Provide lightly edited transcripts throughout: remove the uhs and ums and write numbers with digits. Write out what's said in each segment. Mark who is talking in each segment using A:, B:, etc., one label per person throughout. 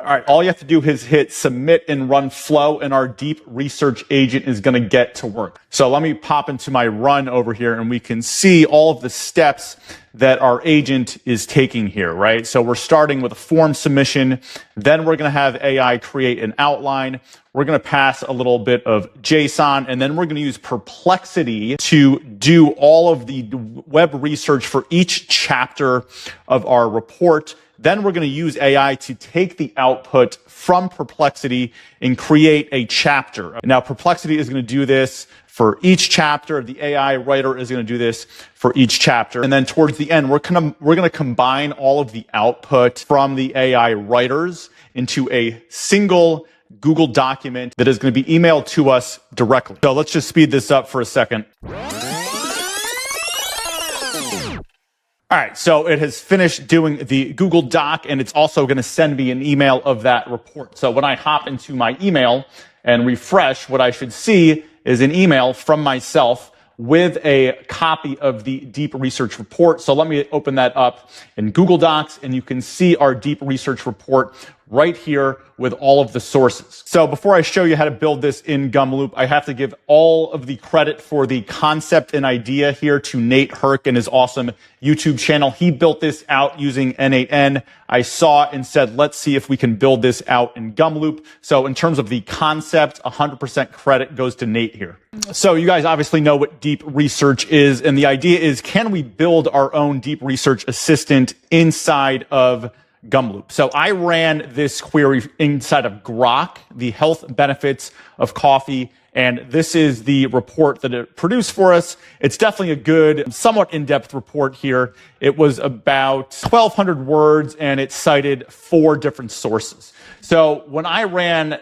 A: All right, all you have to do is hit submit and run flow, and our deep research agent is going to get to work. So let me pop into my run over here, and we can see all of the steps that our agent is taking here, right? So we're starting with a form submission. Then we're going to have AI create an outline. We're going to pass a little bit of JSON, and then we're going to use Perplexity to do all of the web research for each chapter of our report. Then we're going to use AI to take the output from Perplexity and create a chapter. Now, Perplexity is going to do this for each chapter. The AI writer is going to do this for each chapter. And then towards the end, we're going to combine all of the output from the AI writers into a single Google document that is going to be emailed to us directly. So let's just speed this up for a second. All right, so it has finished doing the Google Doc, and it's also going to send me an email of that report. So when I hop into my email and refresh, what I should see is an email from myself with a copy of the deep research report. So let me open that up in Google Docs, and you can see our deep research report right here with all of the sources. So before I show you how to build this in Gumloop, I have to give all of the credit for the concept and idea here to Nate Herc and his awesome YouTube channel. He built this out using N8N. I saw it and said, let's see if we can build this out in Gumloop. So in terms of the concept, 100% credit goes to Nate here. So you guys obviously know what deep research is. And the idea is, can we build our own deep research assistant inside of Gumloop? So I ran this query inside of Grok, the health benefits of coffee, and this is the report that it produced for us. It's definitely a good, somewhat in-depth report here. It was about 1,200 words, and it cited 4 different sources. So when I ran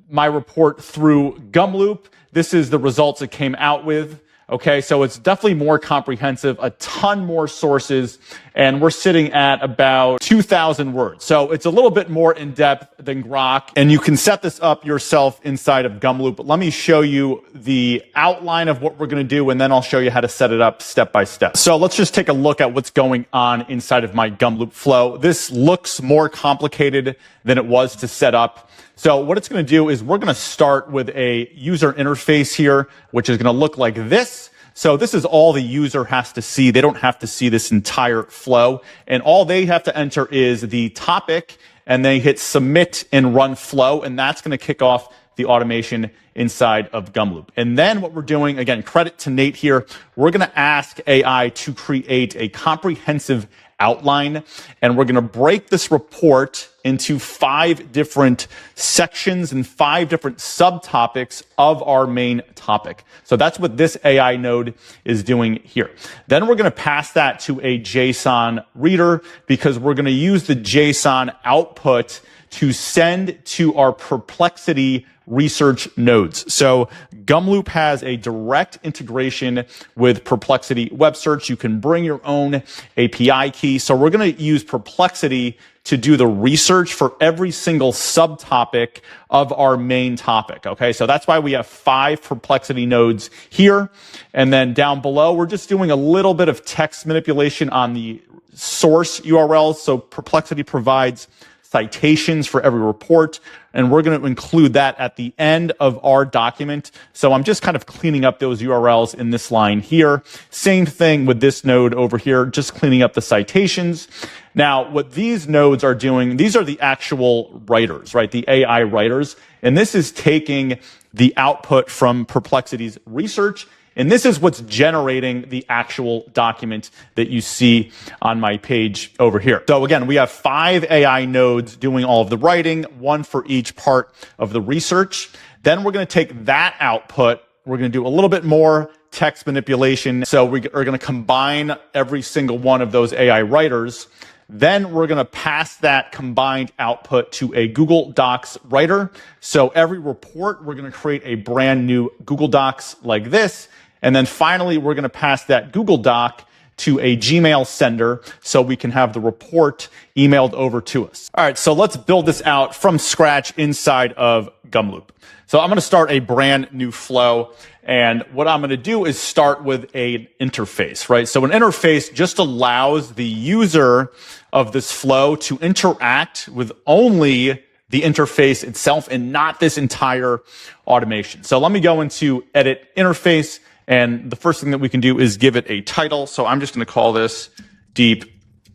A: my report through Gumloop, this is the results it came out with. Okay, so it's definitely more comprehensive, a ton more sources, and we're sitting at about 2,000 words. So it's a little bit more in-depth than Grok, and you can set this up yourself inside of Gumloop. But let me show you the outline of what we're going to do, and then I'll show you how to set it up step by step. So let's just take a look at what's going on inside of my Gumloop flow. This looks more complicated than it was to set up. So what it's going to do is we're going to start with a user interface here, which is going to look like this. So this is all the user has to see. They don't have to see this entire flow. And all they have to enter is the topic, and they hit submit and run flow. And that's going to kick off the automation inside of Gumloop. And then what we're doing, again, credit to Nate here, we're going to ask AI to create a comprehensive outline, and we're going to break this report into 5 different sections and 5 different subtopics of our main topic. So that's what this AI node is doing here. Then we're going to pass that to a JSON reader, because we're going to use the JSON output to send to our Perplexity research nodes. So Gumloop has a direct integration with Perplexity web search. You can bring your own API key. So we're going to use Perplexity to do the research for every single subtopic of our main topic. Okay, so that's why we have 5 Perplexity nodes here. And then down below, we're just doing a little bit of text manipulation on the source URLs. So Perplexity provides citations for every report, and we're going to include that at the end of our document. So I'm just kind of cleaning up those URLs in this line here. Same thing with this node over here, just cleaning up the citations. Now, what these nodes are doing, these are the actual writers, right? The AI writers. And this is taking the output from Perplexity's research, and this is what's generating the actual document that you see on my page over here. So again, we have 5 AI nodes doing all of the writing, 1 for each part of the research. Then we're going to take that output. We're going to do a little bit more text manipulation. So we are going to combine every single one of those AI writers. Then we're going to pass that combined output to a Google Docs writer. So every report, we're going to create a brand new Google Docs like this. And then finally, we're going to pass that Google Doc to a Gmail sender so we can have the report emailed over to us. All right, so let's build this out from scratch inside of Gumloop. So I'm going to start a brand new flow. And what I'm going to do is start with an interface, right? So an interface just allows the user of this flow to interact with only the interface itself and not this entire automation. So let me go into edit interface. And the first thing that we can do is give it a title. So I'm just going to call this deep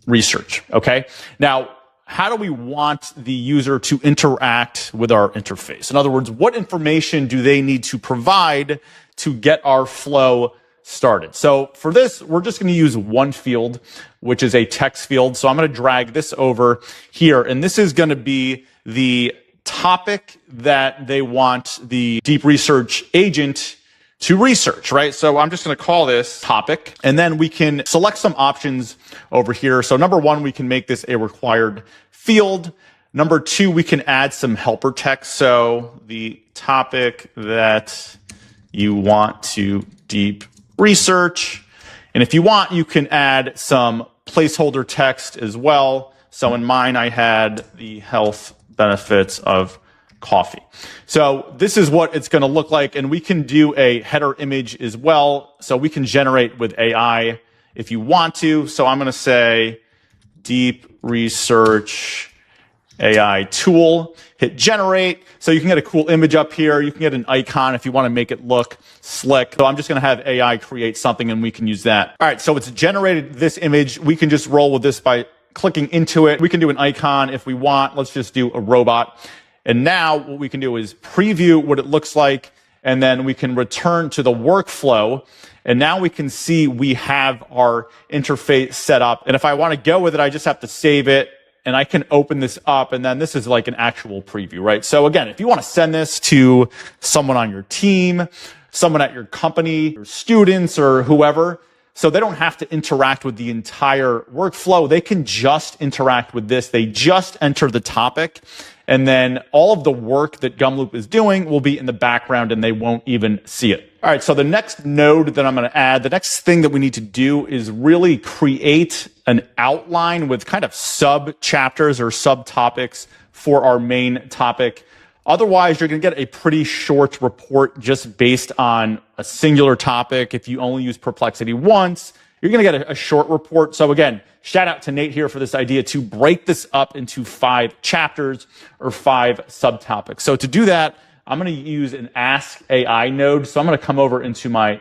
A: research. Okay. Now, how do we want the user to interact with our interface? In other words, what information do they need to provide to get our flow started? So for this, we're just going to use one field, which is a text field. So I'm going to drag this over here. And this is going to be the topic that they want the deep research agent to research, right? So I'm just going to call this topic, and then we can select some options over here. So number one, we can make this a required field. Number two, we can add some helper text. So the topic that you want to deep research. And if you want, you can add some placeholder text as well. So in mine, I had the health benefits of coffee. So this is what it's going to look like. And we can do a header image as well. So we can generate with AI if you want to. So I'm going to say deep research AI tool, hit generate. So you can get a cool image up here. You can get an icon if you want to make it look slick. So I'm just going to have AI create something and we can use that. All right. So it's generated this image. We can just roll with this by clicking into it. We can do an icon if we want. Let's just do a robot. And now what we can do is preview what it looks like, and then we can return to the workflow. And now we can see we have our interface set up. And if I want to go with it, I just have to save it, and I can open this up, and then this is like an actual preview, right? So again, if you want to send this to someone on your team, someone at your company, or students, or whoever, so they don't have to interact with the entire workflow. They can just interact with this. They just enter the topic, and then all of the work that Gumloop is doing will be in the background and they won't even see it. All right, so the next node that I'm going to add, the next thing that we need to do is really create an outline with kind of sub-chapters or subtopics for our main topic. Otherwise, you're going to get a pretty short report just based on a singular topic. If you only use Perplexity once, you're going to get a short report. So again, shout out to Nate here for this idea to break this up into 5 chapters or 5 subtopics. So to do that, I'm going to use an Ask AI node. So I'm going to come over into my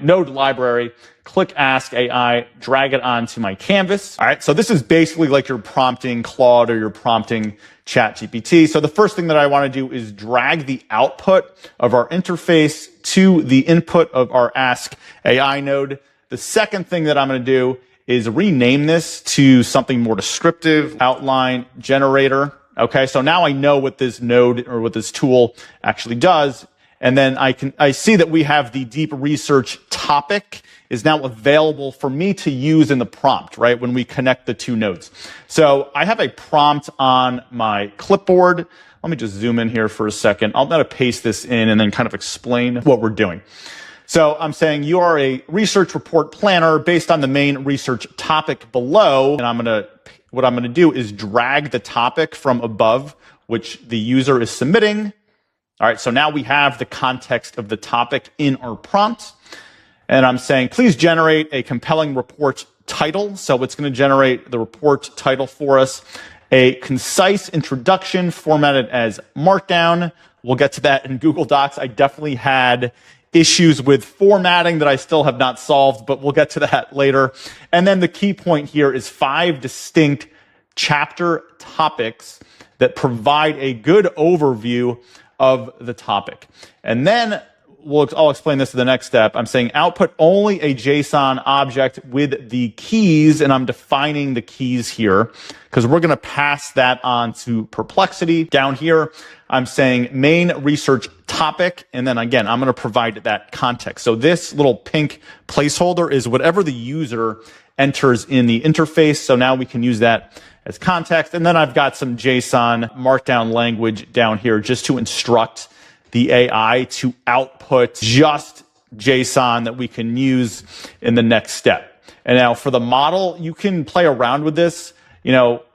A: node library, click Ask AI, drag it onto my canvas. All right. So this is basically like you're prompting Claude or you're prompting ChatGPT. So the first thing that I want to do is drag the output of our interface to the input of our Ask AI node. The second thing that I'm going to do is rename this to something more descriptive, outline generator. Okay, so now I know what this node or what this tool actually does. And then I see that we have the deep research topic is now available for me to use in the prompt, right? When we connect the two nodes. So I have a prompt on my clipboard. Let me just zoom in here for a second. I'm going to paste this in and then kind of explain what we're doing. So I'm saying you are a research report planner based on the main research topic below. And what I'm going to do is drag the topic from above, which the user is submitting. All right. So now we have the context of the topic in our prompt. And I'm saying, please generate a compelling report title. So it's going to generate the report title for us. A concise introduction formatted as Markdown. We'll get to that in Google Docs. I definitely had issues with formatting that I still have not solved, but we'll get to that later. And then the key point here is 5 distinct chapter topics that provide a good overview of the topic. And then I'll explain this to the next step. I'm saying output only a JSON object with the keys, and I'm defining the keys here because we're going to pass that on to Perplexity. Down here, I'm saying main research topic, and then again, I'm going to provide that context. So this little pink placeholder is whatever the user enters in the interface. So now we can use that as context. And then I've got some JSON markdown language down here just to instruct the AI to output just JSON that we can use in the next step. And now for the model, you can play around with this.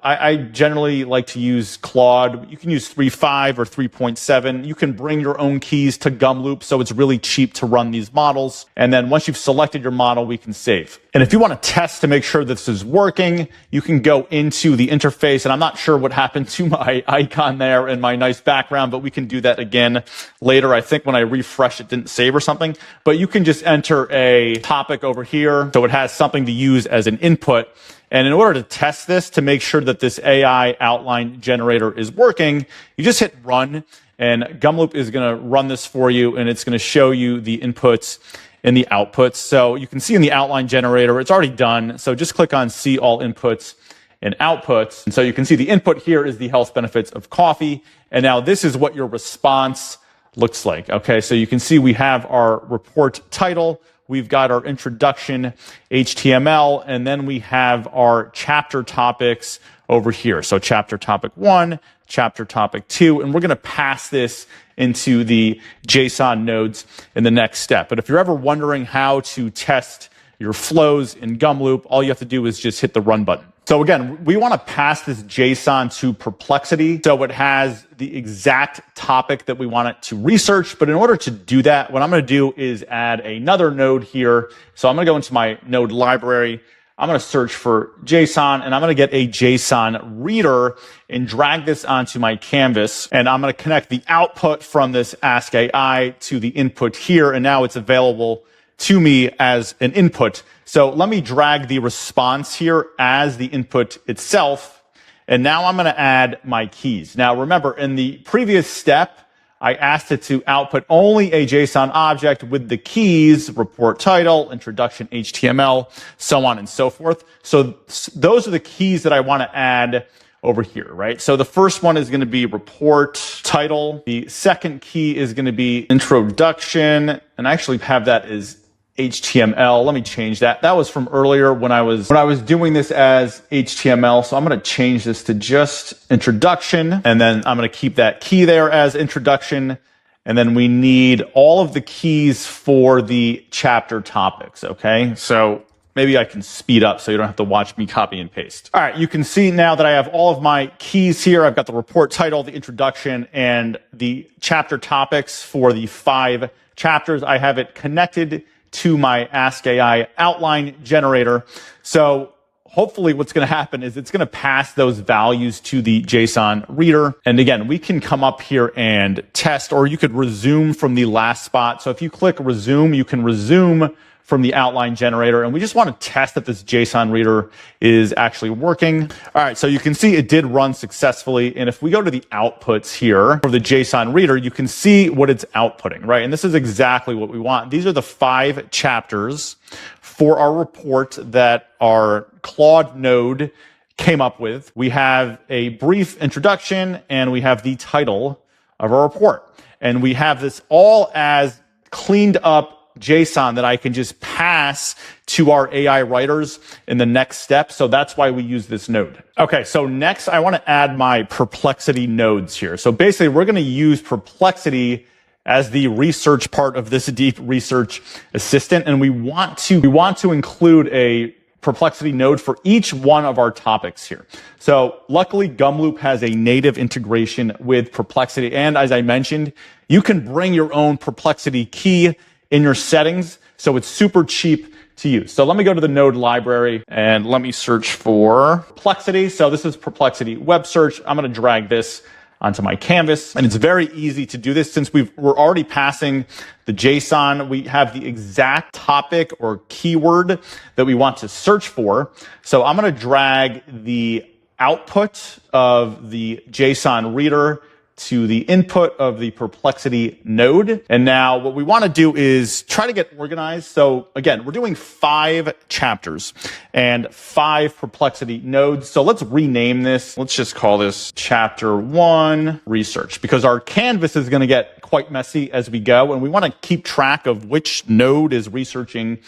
A: I generally like to use Claude. You can use 3.5 or 3.7. You can bring your own keys to Gumloop, so it's really cheap to run these models. And then once you've selected your model, we can save. And if you want to test to make sure this is working, you can go into the interface. And I'm not sure what happened to my icon there and my nice background, but we can do that again later. I think when I refresh, it didn't save or something. But you can just enter a topic over here, so it has something to use as an input. And in order to test this, to make sure that this AI outline generator is working, you just hit run, and Gumloop is going to run this for you, and it's going to show you the inputs and the outputs. So you can see in the outline generator, it's already done. So just click on see all inputs and outputs. And so you can see the input here is the health benefits of coffee. And now this is what your response looks like. Okay, so you can see we have our report title. We've got our introduction HTML, and then we have our chapter topics over here. So chapter topic 1, chapter topic 2, and we're going to pass this into the JSON nodes in the next step. But if you're ever wondering how to test your flows in Gumloop, all you have to do is just hit the run button. So again, we want to pass this JSON to Perplexity so it has the exact topic that we want it to research. But in order to do that, what I'm going to do is add another node here. So I'm going to go into my node library. I'm going to search for JSON, and I'm going to get a JSON reader and drag this onto my canvas. And I'm going to connect the output from this Ask AI to the input here. And now it's available to me as an input. So let me drag the response here as the input itself. And now I'm going to add my keys. Now remember, in the previous step, I asked it to output only a JSON object with the keys, report title, introduction HTML, so on and so forth. So those are the keys that I want to add over here, right? So the first one is going to be report title. The second key is going to be introduction, and I actually have that as HTML. Let me change that. That was from earlier when I was doing this as HTML. So I'm going to change this to just introduction, and then I'm going to keep that key there as introduction. And then we need all of the keys for the chapter topics. Okay. So maybe I can speed up so you don't have to watch me copy and paste. All right. You can see now that I have all of my keys here. I've got the report title, the introduction, and the chapter topics for the 5 chapters. I have it connected to my Ask AI outline generator. So hopefully what's going to happen is it's going to pass those values to the JSON reader. And again, we can come up here and test, or you could resume from the last spot. So if you click resume, you can resume from the outline generator. And we just want to test that this JSON reader is actually working. All right, so you can see it did run successfully. And if we go to the outputs here for the JSON reader, you can see what it's outputting, right? And this is exactly what we want. These are the 5 chapters for our report that our Claude node came up with. We have a brief introduction, and we have the title of our report. And we have this all as cleaned up JSON that I can just pass to our AI writers in the next step. So that's why we use this node. Okay, so next I want to add my Perplexity nodes here. So basically we're going to use Perplexity as the research part of this deep research assistant, and we want to include a Perplexity node for each one of our topics here. So luckily Gumloop has a native integration with Perplexity, and as I mentioned, you can bring your own Perplexity key in your settings, so it's super cheap to use. So let me go to the node library and let me search for Perplexity. So this is Perplexity web search. I'm going to drag this onto my canvas, and it's very easy to do this since we're already passing the JSON. We have the exact topic or keyword that we want to search for. So I'm going to drag the output of the JSON reader to the input of the Perplexity node. And now what we want to do is try to get organized. So again, we're doing 5 chapters and 5 Perplexity nodes. So let's rename this. Let's just call this chapter 1 research, because our canvas is going to get quite messy as we go, and we want to keep track of which node is researching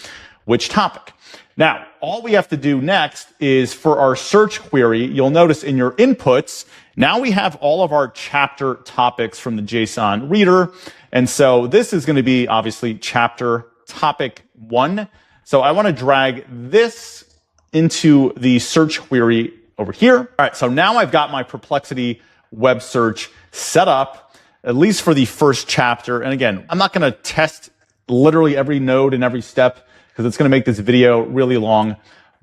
A: which topic. Now, all we have to do next is for our search query, you'll notice in your inputs, now we have all of our chapter topics from the JSON reader. And so this is going to be obviously chapter topic 1. So I want to drag this into the search query over here. All right, so now I've got my Perplexity web search set up, at least for the first chapter. And again, I'm not going to test literally every node and every step because it's going to make this video really long,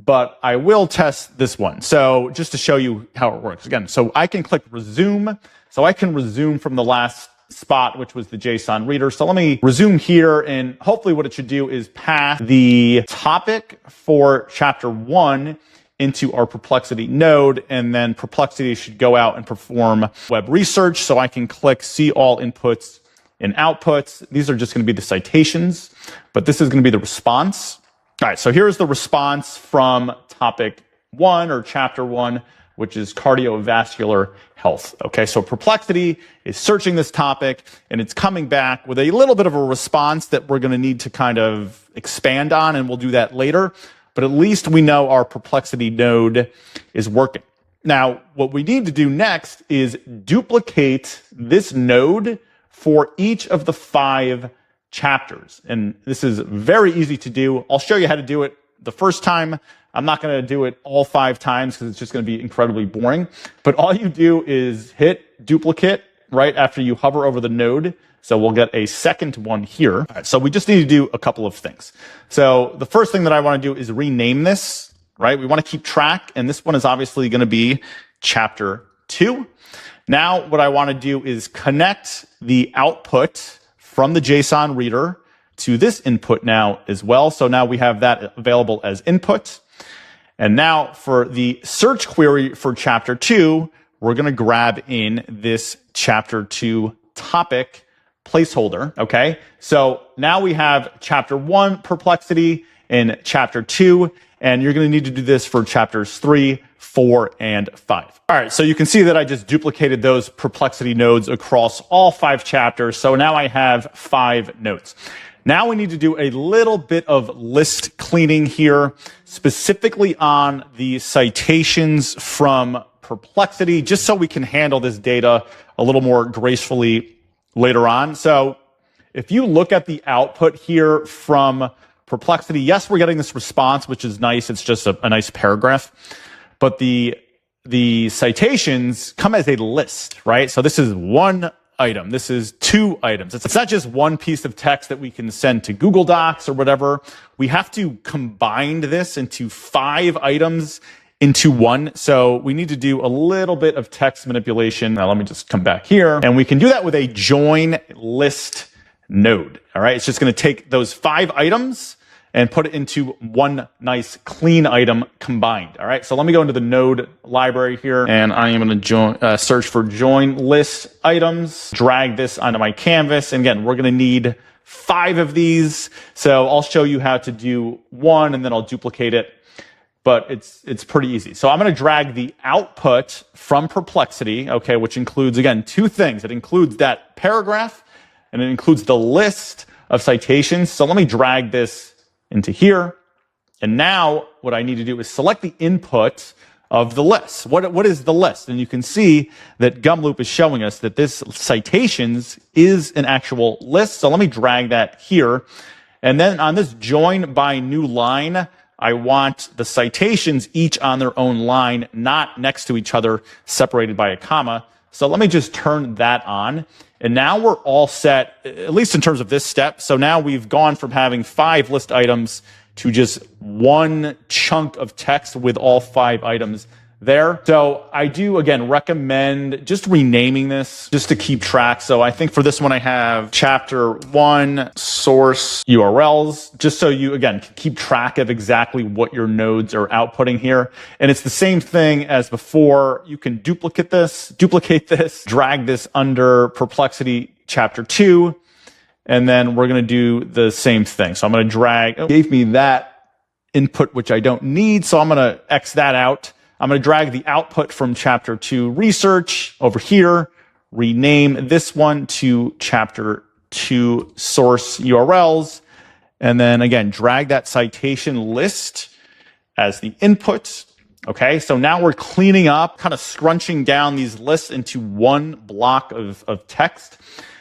A: but I will test this one. So just to show you how it works. Again, so I can click resume. So I can resume from the last spot, which was the JSON reader. So let me resume here, and hopefully what it should do is pass the topic for chapter 1 into our Perplexity node, and then Perplexity should go out and perform web research. So I can click see all inputs and outputs. These are just going to be the citations, but this is going to be the response. All right, so here's the response from topic 1 or chapter 1, which is cardiovascular health. Okay, so Perplexity is searching this topic, and it's coming back with a little bit of a response that we're going to need to kind of expand on, and we'll do that later. But at least we know our Perplexity node is working. Now, what we need to do next is duplicate this node for each of the 5 chapters. And this is very easy to do. I'll show you how to do it the first time. I'm not going to do it all 5 times because it's just going to be incredibly boring. But all you do is hit duplicate right after you hover over the node. So we'll get a second one here. All right, so we just need to do a couple of things. So the first thing that I want to do is rename this, right? We want to keep track, and this one is obviously going to be chapter 2. Now what I want to do is connect the output from the JSON reader to this input now as well. So now we have that available as input. And now for the search query for chapter 2, we're going to grab in this chapter 2 topic placeholder. Okay. So now we have chapter 1 Perplexity and chapter 2, and you're going to need to do this for chapters 3, 4, and 5. All right. So you can see that I just duplicated those Perplexity nodes across all 5 chapters. So now I have 5 nodes. Now we need to do a little bit of list cleaning here, specifically on the citations from Perplexity, just so we can handle this data a little more gracefully later on. So if you look at the output here from Perplexity, yes, we're getting this response, which is nice. It's just a nice paragraph, but the citations come as a list, right? So this is 1 item. This is 2 items. It's not just one piece of text that we can send to Google Docs or whatever. We have to combine this into 5 items into 1. So we need to do a little bit of text manipulation. Now let me just come back here, and we can do that with a join list node. All right. It's just going to take those 5 items and put it into 1 nice clean item combined. All right. So let me go into the node library here, and I am going to search for join list items, drag this onto my canvas. And again, we're going to need 5 of these. So I'll show you how to do 1, and then I'll duplicate it. But it's pretty easy. So I'm going to drag the output from Perplexity, okay, which includes, again, 2 things. It includes that paragraph, and it includes the list of citations. So let me drag this into here. And now what I need to do is select the input of the list. What is the list? And you can see that Gumloop is showing us that this citations is an actual list. So let me drag that here. And then on this join by new line, I want the citations each on their own line, not next to each other, separated by a comma. So let me just turn that on. And now we're all set, at least in terms of this step. So now we've gone from having 5 list items to just 1 chunk of text with all 5 items there. So I do, again, recommend just renaming this just to keep track. So I think for this one, I have chapter 1 source URLs, just so you, again, can keep track of exactly what your nodes are outputting here. And it's the same thing as before. You can duplicate this, drag this under Perplexity chapter 2, and then we're going to do the same thing. So I'm going to drag, it gave me that input, which I don't need. So I'm going to X that out. I'm going to drag the output from chapter 2 research over here, rename this one to chapter 2 source URLs, and then again, drag that citation list as the input. Okay, so now we're cleaning up, kind of scrunching down these lists into 1 block of text.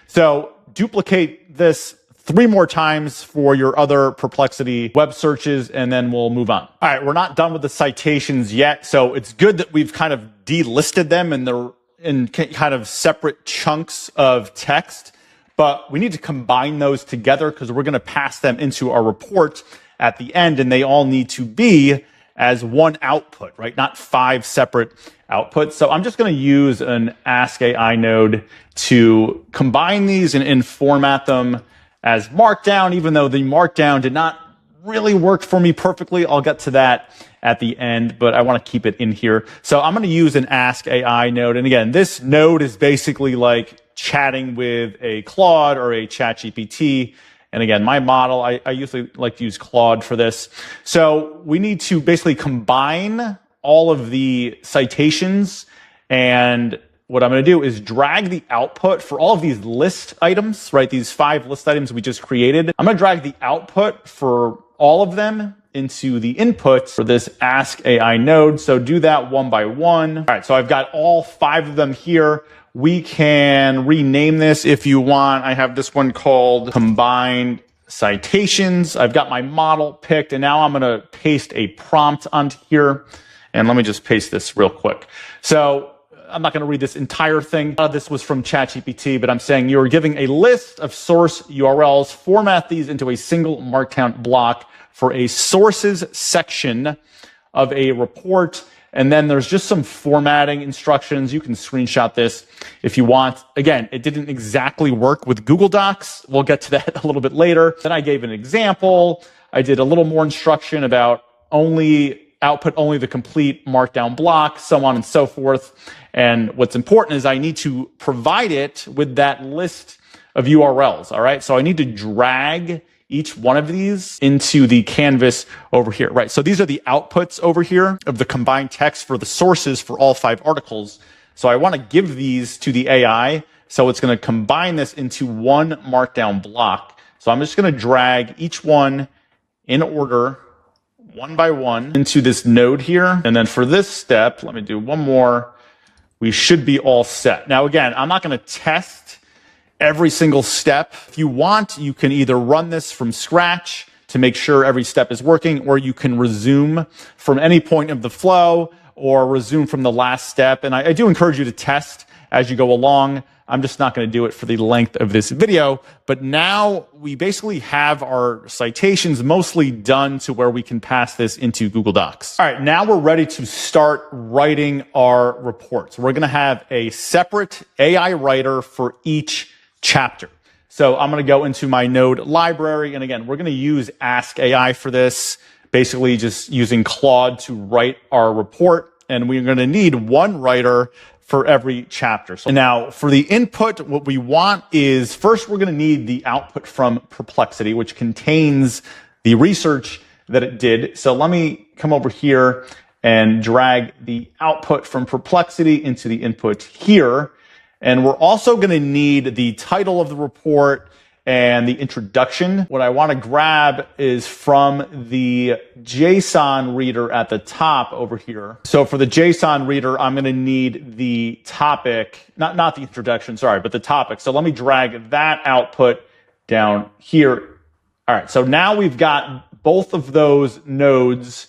A: So duplicate this 3 more times for your other Perplexity web searches, and then we'll move on. All right, we're not done with the citations yet, so it's good that we've kind of delisted them and they're in kind of separate chunks of text, but we need to combine those together because we're going to pass them into our report at the end, and they all need to be as one output, right? Not 5 separate outputs. So I'm just going to use an Ask AI node to combine these and format them as Markdown, even though the Markdown did not really work for me perfectly. I'll get to that at the end, but I want to keep it in here. So I'm going to use an Ask AI node. And again, this node is basically like chatting with a Claude or a ChatGPT. And again, my model, I usually like to use Claude for this. So we need to basically combine all of the citations, and what I'm going to do is drag the output for all of these list items, right? These 5 list items we just created. I'm going to drag the output for all of them into the input for this Ask AI node. So do that one by one. All right, so I've got all 5 of them here. We can rename this if you want. I have this one called Combined Citations. I've got my model picked, and now I'm going to paste a prompt onto here. And let me just paste this real quick. So I'm not going to read this entire thing. This was from ChatGPT, but I'm saying you're giving a list of source URLs. Format these into a single Markdown block for a sources section of a report. And then there's just some formatting instructions. You can screenshot this if you want. Again, it didn't exactly work with Google Docs. We'll get to that a little bit later. Then I gave an example. I did a little more instruction about output only the complete Markdown block, so on and so forth. And what's important is I need to provide it with that list of URLs, all right? So I need to drag each one of these into the canvas over here, right? So these are the outputs over here of the combined text for the sources for all 5 articles. So I want to give these to the AI. So it's going to combine this into one Markdown block. So I'm just going to drag each one in order, one by one, into this node here. And then for this step, let me do one more. We should be all set. Now, again, I'm not going to test every single step. If you want, you can either run this from scratch to make sure every step is working, or you can resume from any point of the flow or resume from the last step. And I do encourage you to test as you go along. I'm just not going to do it for the length of this video. But now we basically have our citations mostly done to where we can pass this into Google Docs. All right, now we're ready to start writing our reports. We're going to have a separate AI writer for each chapter. So I'm going to go into my node library. And again, we're going to use Ask AI for this, basically just using Claude to write our report. And we're going to need one writer for every chapter. So now for the input, what we want is first we're going to need the output from Perplexity, which contains the research that it did. So let me come over here and drag the output from Perplexity into the input here. And we're also going to need the title of the report and the introduction. What I want to grab is from the JSON reader at the top over here. So for the JSON reader, I'm going to need the topic, not the introduction, sorry, but the topic. So let me drag that output down here. All right, so now we've got both of those nodes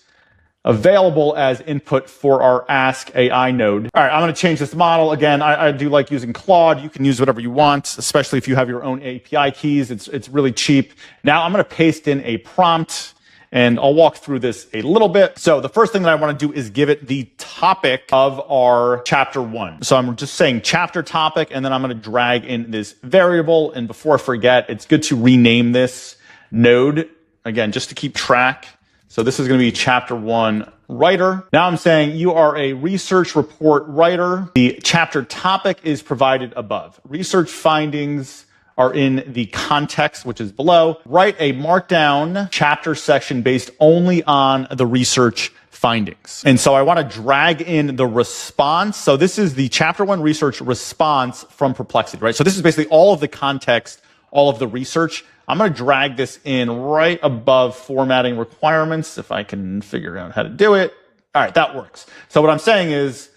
A: available as input for our Ask AI node. All right, I'm going to change this model. Again, I do like using Claude. You can use whatever you want, especially if you have your own API keys. It's really cheap. Now I'm going to paste in a prompt, and I'll walk through this a little bit. So the first thing that I want to do is give it the topic of our chapter 1. So I'm just saying chapter topic, and then I'm going to drag in this variable. And before I forget, it's good to rename this node, again, just to keep track. So this is going to be chapter 1 writer. Now I'm saying you are a research report writer. The chapter topic is provided above. Research findings are in the context, which is below. Write a markdown chapter section based only on the research findings. And so I want to drag in the response. So this is the chapter 1 research response from Perplexity, right? So this is basically all of the context, all of the research. I'm going to drag this in right above formatting requirements, if I can figure out how to do it. All right, that works. So what I'm saying is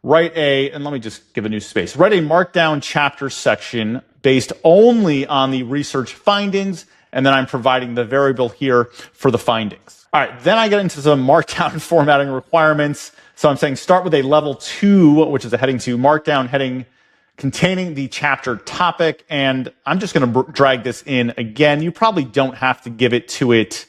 A: and let me just give a new space. Write a markdown chapter section based only on the research findings, and then I'm providing the variable here for the findings. All right, then I get into some markdown formatting requirements. So I'm saying start with a level 2, which is a heading 2 markdown heading containing the chapter topic, and I'm just going to drag this in again. You probably don't have to give it to it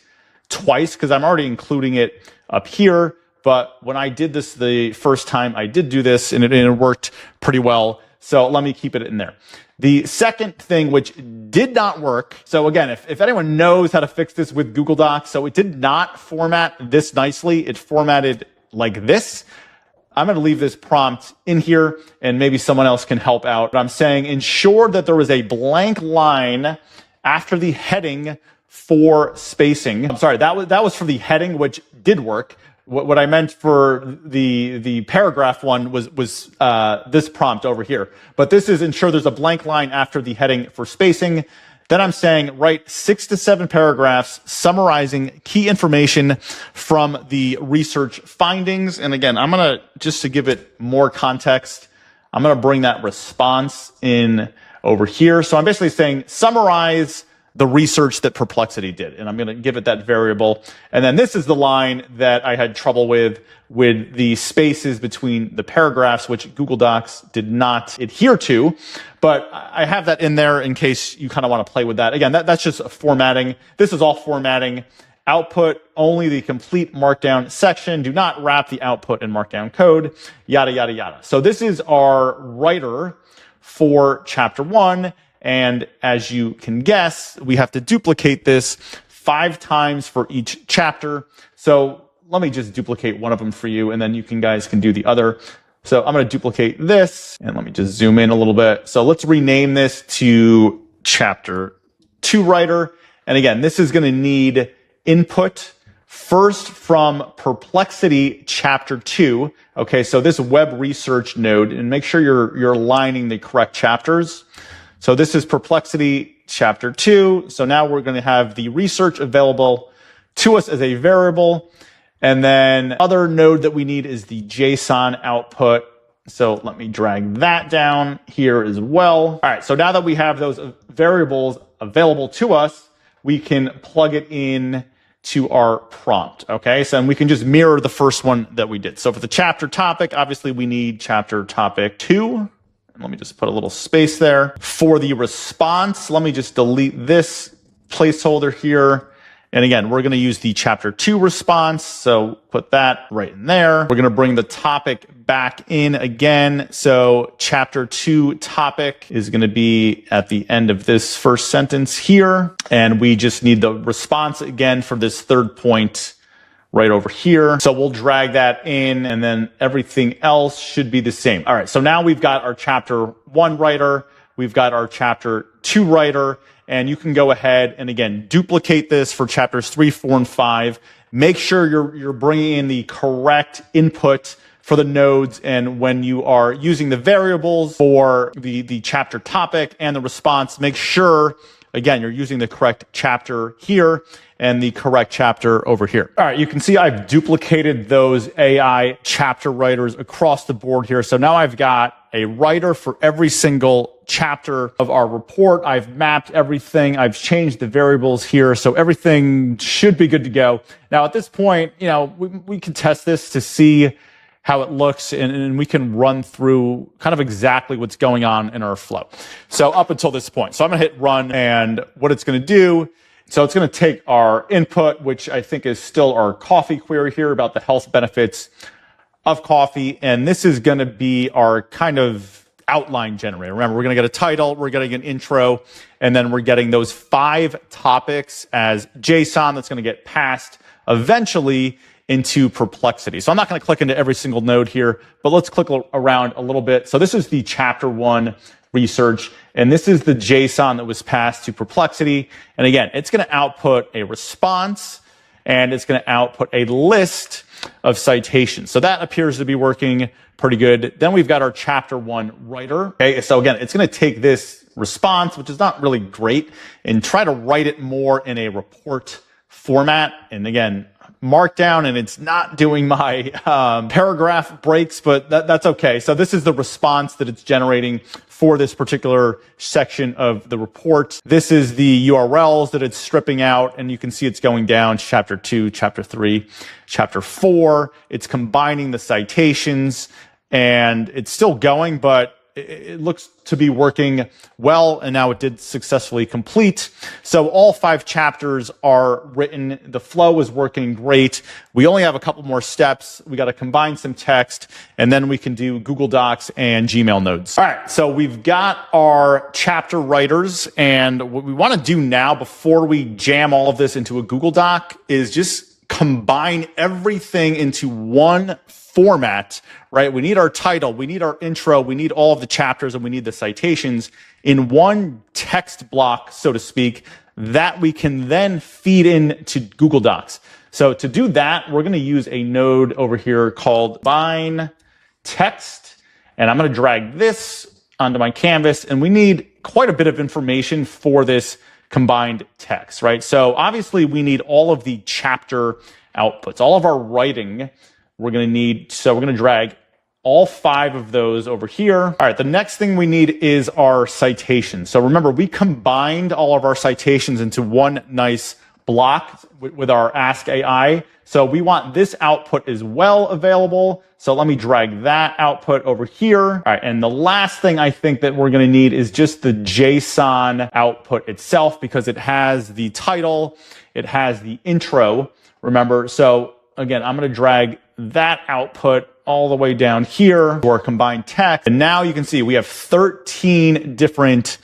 A: twice because I'm already including it up here, but when I did this the first time, I did do this, and it worked pretty well, so let me keep it in there. The second thing which did not work, so again, if anyone knows how to fix this with Google Docs, so it did not format this nicely. It formatted like this. I'm going to leave this prompt in here, and maybe someone else can help out. But I'm saying ensure that there was a blank line after the heading for spacing. I'm sorry, that was for the heading, which did work. What I meant for the paragraph one was this prompt over here. But this is ensure there's a blank line after the heading for spacing. Then I'm saying write 6 to 7 paragraphs summarizing key information from the research findings. And again, I'm going to, just to give it more context, I'm going to bring that response in over here. So I'm basically saying summarize the research that Perplexity did. And I'm going to give it that variable. And then this is the line that I had trouble with the spaces between the paragraphs, which Google Docs did not adhere to. But I have that in there in case you kind of want to play with that. Again, that's just formatting. This is all formatting. Output only the complete markdown section. Do not wrap the output in markdown code, yada, yada, yada. So this is our writer for chapter 1. And as you can guess, we have to duplicate this 5 times for each chapter. So let me just duplicate one of them for you, and then you guys can do the other. So I'm going to duplicate this, and let me just zoom in a little bit. So let's rename this to chapter 2 writer. And again, this is going to need input first from Perplexity chapter 2. Okay, so this web research node, and make sure you're aligning the correct chapters. So this is Perplexity chapter 2. So now we're going to have the research available to us as a variable. And then other node that we need is the JSON output. So let me drag that down here as well. All right. So now that we have those variables available to us, we can plug it in to our prompt. Okay. So we can just mirror the first one that we did. So for the chapter topic, obviously we need chapter topic 2. Let me just put a little space there. For the response, let me just delete this placeholder here. And again, we're going to use the chapter 2 response. So put that right in there. We're going to bring the topic back in again. So chapter 2 topic is going to be at the end of this first sentence here. And we just need the response again for this third point right over here. So we'll drag that in, and then everything else should be the same. All right, so now we've got our chapter 1 writer, we've got our chapter 2 writer, and you can go ahead and again, duplicate this for chapters 3, 4, and 5. Make sure you're bringing in the correct input for the nodes, and when you are using the variables for the chapter topic and the response, make sure, again, you're using the correct chapter here and the correct chapter over here. All right, you can see I've duplicated those AI chapter writers across the board here. So now I've got a writer for every single chapter of our report. I've mapped everything. I've changed the variables here. So everything should be good to go. Now at this point, we can test this to see how it looks, and we can run through kind of exactly what's going on in our flow. So up until this point. So I'm going to hit run, and what it's going to do, so it's going to take our input, which I think is still our coffee query here about the health benefits of coffee. And this is going to be our kind of outline generator. Remember, we're going to get a title, we're getting an intro, and then we're getting those 5 topics as JSON that's going to get passed eventually into Perplexity. So I'm not going to click into every single node here, but let's click around a little bit. So this is the chapter 1 research, and this is the JSON that was passed to Perplexity. And again, it's going to output a response, and it's going to output a list of citations. So that appears to be working pretty good. Then we've got our chapter 1 writer. Okay, so again, it's going to take this response, which is not really great, and try to write it more in a report format. And again, Markdown and it's not doing my paragraph breaks, but that's okay. So this is the response that it's generating for this particular section of the report. This is the URLs that it's stripping out, and you can see it's going down chapter 2, chapter 3, chapter 4. It's combining the citations, and it's still going, but it looks to be working well, and now it did successfully complete. So all 5 chapters are written. The flow is working great. We only have a couple more steps. We got to combine some text, and then we can do Google Docs and Gmail nodes. All right, so we've got our chapter writers, and what we want to do now before we jam all of this into a Google Doc is just combine everything into one format, right? We need our title, we need our intro, we need all of the chapters, and we need the citations in one text block, so to speak, that we can then feed into Google Docs. So to do that, we're going to use a node over here called combine text, and I'm going to drag this onto my canvas, and we need quite a bit of information for this combined text, right? So obviously we need all of the chapter outputs, all of our writing we're going to need. So we're going to drag all 5 of those over here. All right, the next thing we need is our citations. So remember, we combined all of our citations into one nice block with our Ask AI. So we want this output as well available. So let me drag that output over here. All right, and the last thing I think that we're going to need is just the JSON output itself, because it has the title, it has the intro, remember. So again, I'm going to drag that output all the way down here to our combined text. And now you can see we have 13 different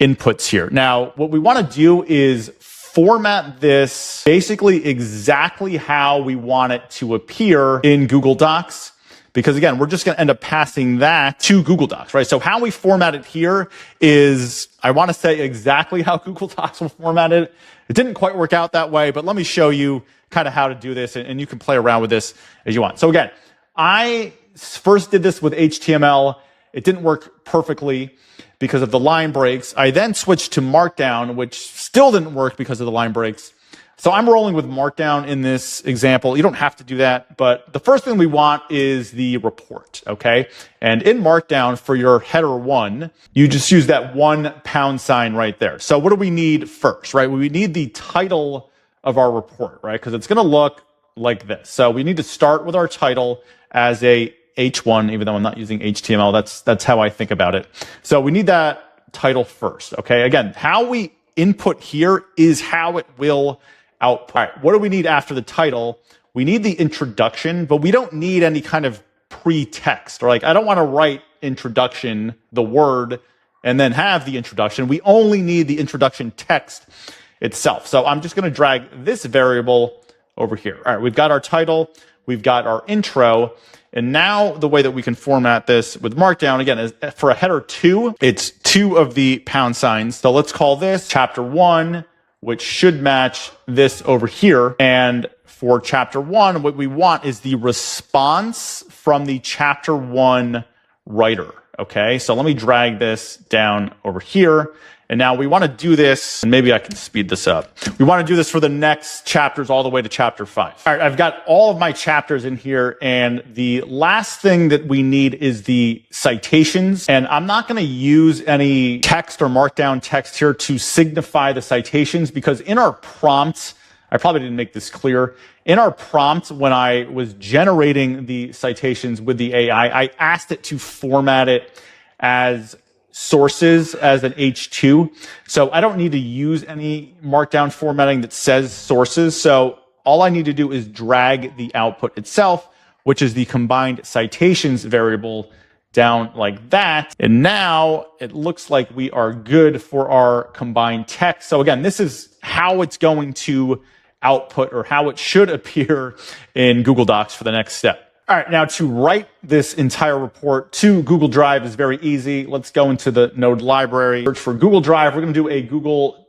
A: inputs here. Now, what we want to do is format this basically exactly how we want it to appear in Google Docs. Because again, we're just going to end up passing that to Google Docs, right? So how we format it here is, I want to say exactly how Google Docs will format it. It didn't quite work out that way, but let me show you kind of how to do this, and you can play around with this as you want. So again, I first did this with HTML. It didn't work perfectly because of the line breaks. I then switched to Markdown, which still didn't work because of the line breaks. So I'm rolling with Markdown in this example. You don't have to do that, but the first thing we want is the report, okay? And in Markdown, for your header 1, you just use that $1 right there. So what do we need first, right? We need the title of our report, right? Because it's going to look like this. So we need to start with our title as a H1, even though I'm not using HTML. That's how I think about it. So we need that title first, okay? Again, how we input here is how it will output. All right, what do we need after the title? We need the introduction, but we don't need any kind of pre-text, or like, I don't want to write introduction, the word, and then have the introduction. We only need the introduction text itself. So I'm just going to drag this variable over here. All right, we've got our title, we've got our intro, and now the way that we can format this with Markdown, again, is for a header 2, it's 2 of the $. So let's call this chapter 1, which should match this over here. And for chapter 1, what we want is the response from the chapter 1 writer. Okay, so let me drag this down over here. And now we want to do this, and maybe I can speed this up. We want to do this for the next chapters all the way to chapter 5. All right, I've got all of my chapters in here, and the last thing that we need is the citations. And I'm not going to use any text or markdown text here to signify the citations, because in our prompt, I probably didn't make this clear. In our prompt, when I was generating the citations with the AI, I asked it to format it as sources, as an H2. So I don't need to use any markdown formatting that says sources. So all I need to do is drag the output itself, which is the combined citations variable, down like that. And now it looks like we are good for our combined text. So again, this is how it's going to output, or how it should appear in Google Docs for the next step. All right, now to write this entire report to Google Drive is very easy. Let's go into the node library, search for Google Drive. We're going to do a Google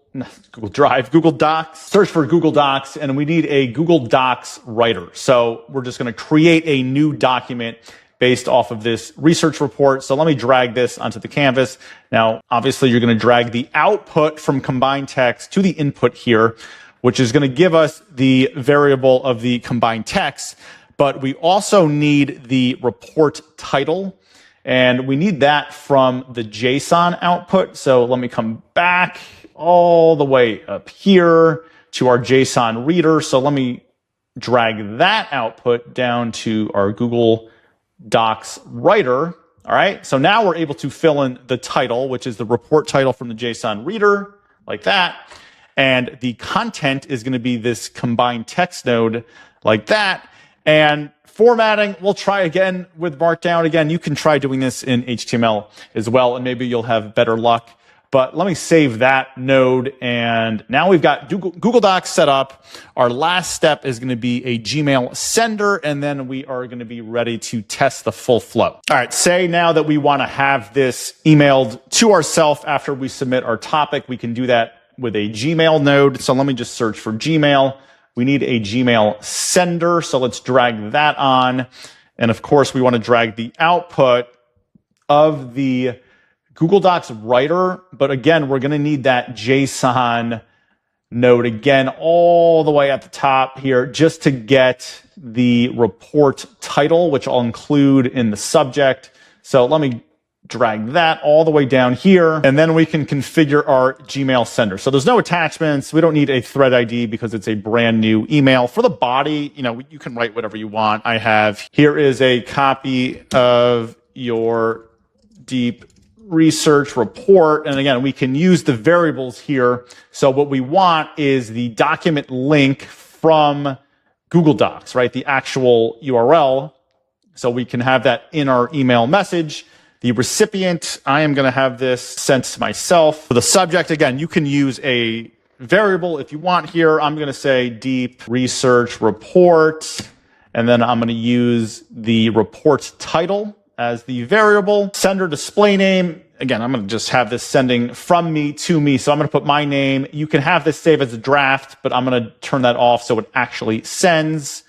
A: Docs, search for Google Docs, and we need a Google Docs writer. So we're just going to create a new document based off of this research report. So let me drag this onto the canvas. Now, obviously, you're going to drag the output from combined text to the input here. which is going to give us the variable of the combined text, but we also need the report title, and we need that from the JSON output. So let me come back all the way up here to our JSON reader. So let me drag that output down to our Google Docs writer. All right, so now we're able to fill in the title, which is the report title from the JSON reader, like that. And the content is going to be this combined text node, like that. And formatting, we'll try again with Markdown. Again, you can try doing this in HTML as well, and maybe you'll have better luck. But let me save that node. And now we've got Google Docs set up. Our last step is going to be a Gmail sender, and then we are going to be ready to test the full flow. All right, say now that we want to have this emailed to ourselves after we submit our topic. We can do that with a Gmail node. So let me just search for Gmail. We need a Gmail sender. So let's drag that on. And of course, we want to drag the output of the Google Docs writer, but again, we're going to need that JSON node again all the way at the top here just to get the report title, which I'll include in the subject. So let me drag that all the way down here, and then we can configure our Gmail sender. So there's no attachments. We don't need a thread ID because it's a brand new email. For the body, you can write whatever you want. Here is a copy of your deep research report. And again, we can use the variables here. So what we want is the document link from Google Docs, right? The actual URL. So we can have that in our email message. The recipient, I am going to have this sent to myself. For the subject, again, you can use a variable if you want here. I'm going to say deep research report, and then I'm going to use the report title as the variable. Sender display name, again, I'm going to just have this sending from me to me. So I'm going to put my name. You can have this save as a draft, but I'm going to turn that off so it actually sends.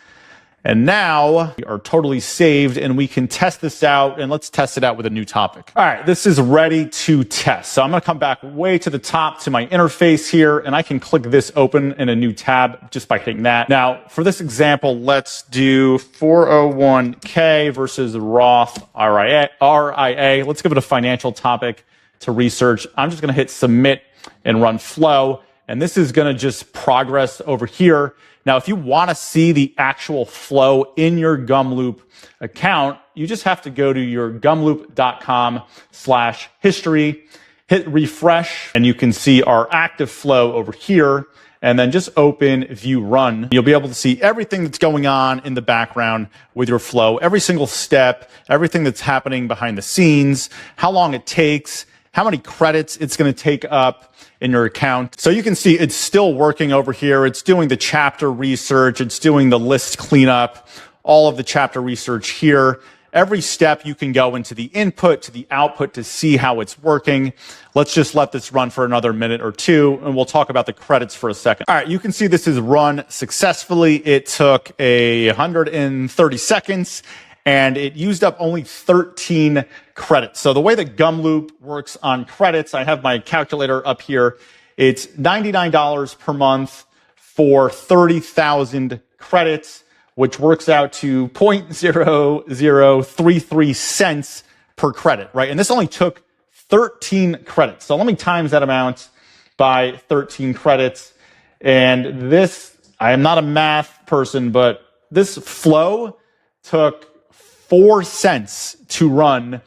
A: And now we are totally saved, and we can test this out, and let's test it out with a new topic. All right, this is ready to test. So I'm going to come back way to the top to my interface here, and I can click this open in a new tab just by hitting that. Now, for this example, let's do 401k versus Roth IRA. Let's give it a financial topic to research. I'm just going to hit submit and run flow, and this is going to just progress over here. Now, if you want to see the actual flow in your Gumloop account, you just have to go to your gumloop.com/history, hit refresh, and you can see our active flow over here, and then just open view run. You'll be able to see everything that's going on in the background with your flow, every single step, everything that's happening behind the scenes, how long it takes, how many credits it's going to take up in your account. So you can see it's still working over here. It's doing the chapter research. It's doing the list cleanup, all of the chapter research here. Every step you can go into the input to the output to see how it's working. Let's just let this run for another minute or two, and we'll talk about the credits for a second. All right, you can see this is run successfully. It took 130 seconds, and it used up only 13 credits. So the way that Gumloop works on credits, I have my calculator up here. It's $99 per month for 30,000 credits, which works out to 0.0033 cents per credit, right? And this only took 13 credits. So let me times that amount by 13 credits. And this, I am not a math person, but this flow took 4 cents to run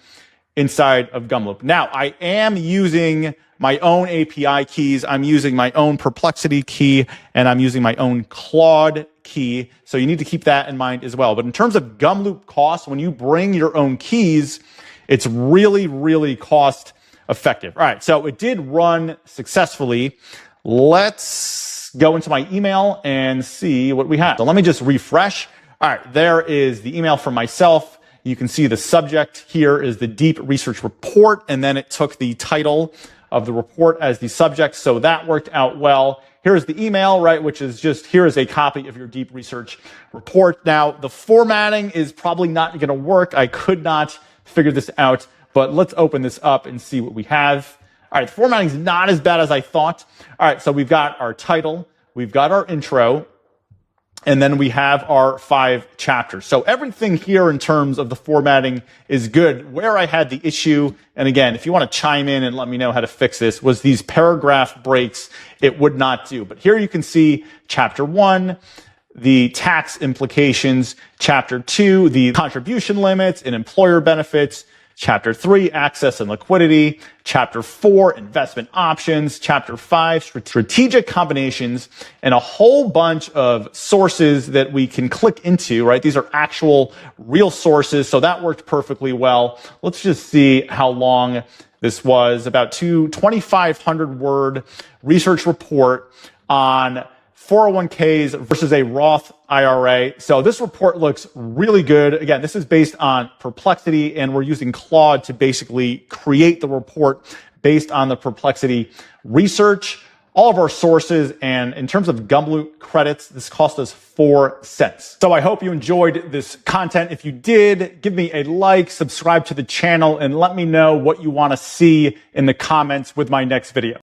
A: inside of Gumloop. Now, I am using my own API keys. I'm using my own Perplexity key, and I'm using my own Claude key. So you need to keep that in mind as well. But in terms of Gumloop costs, when you bring your own keys, it's really, really cost effective. All right, so it did run successfully. Let's go into my email and see what we have. So let me just refresh. All right, there is the email from myself. You can see the subject here is the deep research report, and then it took the title of the report as the subject, so that worked out well. Here's the email, right, which is just, here is a copy of your deep research report. Now, the formatting is probably not going to work. I could not figure this out, but let's open this up and see what we have. All right, the formatting is not as bad as I thought. All right, so we've got our title. we've got our intro, and then we have our 5 chapters. So everything here in terms of the formatting is good. Where I had the issue, and again, if you want to chime in and let me know how to fix this, was these paragraph breaks. It would not do. But here you can see chapter 1, the tax implications, chapter 2, the contribution limits and employer benefits, chapter 3, access and liquidity, chapter 4, investment options, chapter 5, strategic combinations, and a whole bunch of sources that we can click into, right? These are actual real sources, so that worked perfectly well. Let's just see how long this was. About 2,500 word research report on 401ks versus a Roth IRA. So this report looks really good. Again, this is based on Perplexity, and we're using Claude to basically create the report based on the Perplexity research. All of our sources, and in terms of Gumloop credits, this cost us 4 cents. So I hope you enjoyed this content. If you did, give me a like, subscribe to the channel, and let me know what you want to see in the comments with my next video.